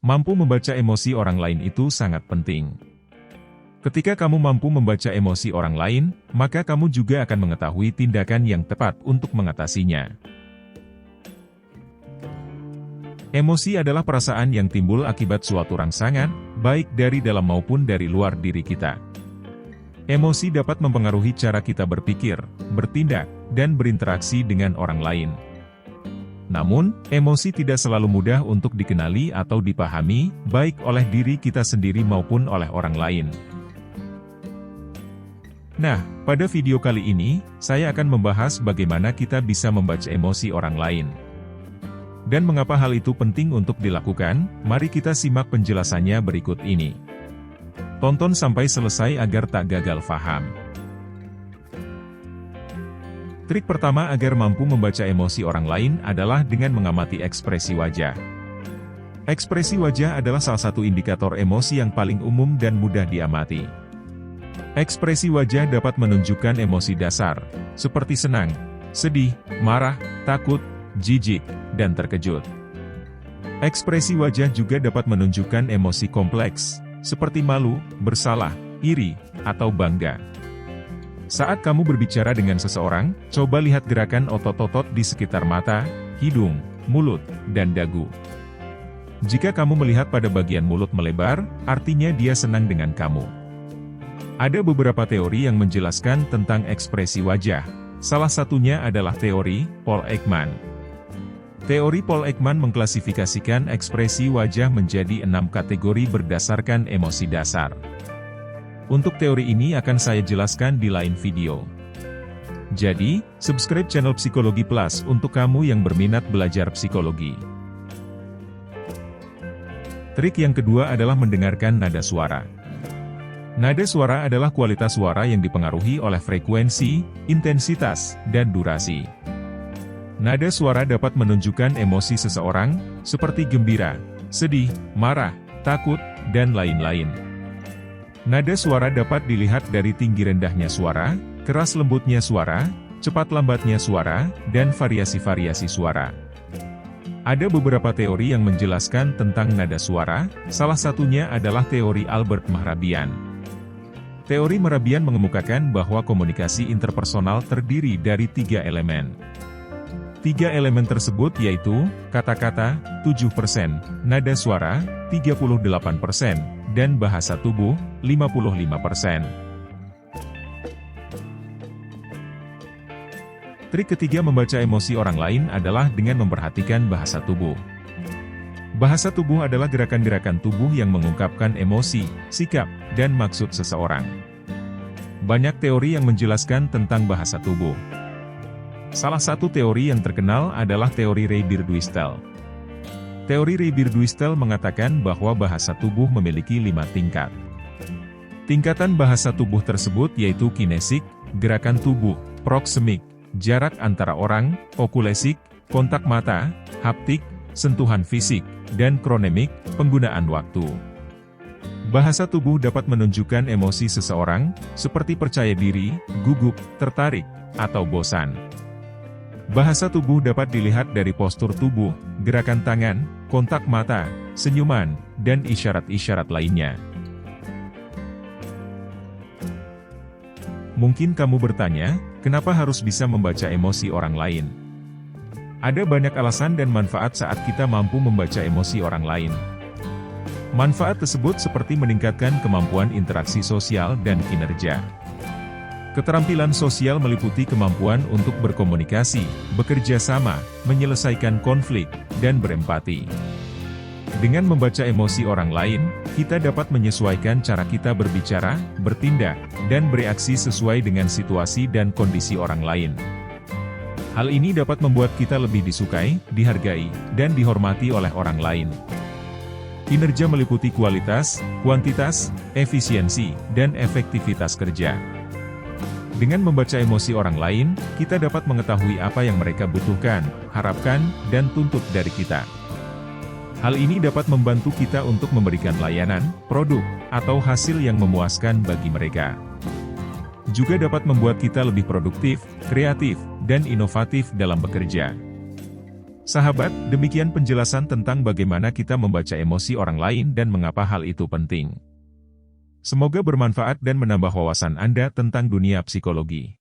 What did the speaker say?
Mampu membaca emosi orang lain itu sangat penting. Ketika kamu mampu membaca emosi orang lain, maka kamu juga akan mengetahui tindakan yang tepat untuk mengatasinya. Emosi adalah perasaan yang timbul akibat suatu rangsangan, baik dari dalam maupun dari luar diri kita. Emosi dapat mempengaruhi cara kita berpikir, bertindak, dan berinteraksi dengan orang lain. Namun, emosi tidak selalu mudah untuk dikenali atau dipahami, baik oleh diri kita sendiri maupun oleh orang lain. Nah, pada video kali ini, saya akan membahas bagaimana kita bisa membaca emosi orang lain. Dan mengapa hal itu penting untuk dilakukan, mari kita simak penjelasannya berikut ini. Tonton sampai selesai agar tak gagal paham. Trik pertama agar mampu membaca emosi orang lain adalah dengan mengamati ekspresi wajah. Ekspresi wajah adalah salah satu indikator emosi yang paling umum dan mudah diamati. Ekspresi wajah dapat menunjukkan emosi dasar, seperti senang, sedih, marah, takut, jijik, dan terkejut. Ekspresi wajah juga dapat menunjukkan emosi kompleks, seperti malu, bersalah, iri, atau bangga. Saat kamu berbicara dengan seseorang, coba lihat gerakan otot-otot di sekitar mata, hidung, mulut, dan dagu. Jika kamu melihat pada bagian mulut melebar, artinya dia senang dengan kamu. Ada beberapa teori yang menjelaskan tentang ekspresi wajah. Salah satunya adalah teori Paul Ekman. Teori Paul Ekman mengklasifikasikan ekspresi wajah menjadi 6 kategori berdasarkan emosi dasar. Untuk teori ini akan saya jelaskan di lain video. Jadi, subscribe channel Psikologi Plus untuk kamu yang berminat belajar psikologi. Trik yang kedua adalah mendengarkan nada suara. Nada suara adalah kualitas suara yang dipengaruhi oleh frekuensi, intensitas, dan durasi. Nada suara dapat menunjukkan emosi seseorang, seperti gembira, sedih, marah, takut, dan lain-lain. Nada suara dapat dilihat dari tinggi rendahnya suara, keras lembutnya suara, cepat lambatnya suara, dan variasi-variasi suara. Ada beberapa teori yang menjelaskan tentang nada suara, salah satunya adalah teori Albert Mehrabian. Teori Mehrabian mengemukakan bahwa komunikasi interpersonal terdiri dari 3 elemen. 3 elemen tersebut yaitu, kata-kata, 7%, nada suara, 38%, dan bahasa tubuh, 55%. Trik ketiga membaca emosi orang lain adalah dengan memperhatikan bahasa tubuh. Bahasa tubuh adalah gerakan-gerakan tubuh yang mengungkapkan emosi, sikap, dan maksud seseorang. Banyak teori yang menjelaskan tentang bahasa tubuh. Salah satu teori yang terkenal adalah teori Ray Birdwistel. Teori Ray Birdwistel mengatakan bahwa bahasa tubuh memiliki 5 tingkat. Tingkatan bahasa tubuh tersebut yaitu kinesik, gerakan tubuh, proksemik, jarak antara orang, okulesik, kontak mata, haptik, sentuhan fisik, dan kronemik, penggunaan waktu. Bahasa tubuh dapat menunjukkan emosi seseorang, seperti percaya diri, gugup, tertarik, atau bosan. Bahasa tubuh dapat dilihat dari postur tubuh, gerakan tangan, kontak mata, senyuman, dan isyarat-isyarat lainnya. Mungkin kamu bertanya, kenapa harus bisa membaca emosi orang lain? Ada banyak alasan dan manfaat saat kita mampu membaca emosi orang lain. Manfaat tersebut seperti meningkatkan kemampuan interaksi sosial dan kinerja. Keterampilan sosial meliputi kemampuan untuk berkomunikasi, bekerja sama, menyelesaikan konflik, dan berempati. Dengan membaca emosi orang lain, kita dapat menyesuaikan cara kita berbicara, bertindak, dan bereaksi sesuai dengan situasi dan kondisi orang lain. Hal ini dapat membuat kita lebih disukai, dihargai, dan dihormati oleh orang lain. Kinerja meliputi kualitas, kuantitas, efisiensi, dan efektivitas kerja. Dengan membaca emosi orang lain, kita dapat mengetahui apa yang mereka butuhkan, harapkan, dan tuntut dari kita. Hal ini dapat membantu kita untuk memberikan layanan, produk, atau hasil yang memuaskan bagi mereka. Juga dapat membuat kita lebih produktif, kreatif, dan inovatif dalam bekerja. Sahabat, demikian penjelasan tentang bagaimana kita membaca emosi orang lain dan mengapa hal itu penting. Semoga bermanfaat dan menambah wawasan Anda tentang dunia psikologi.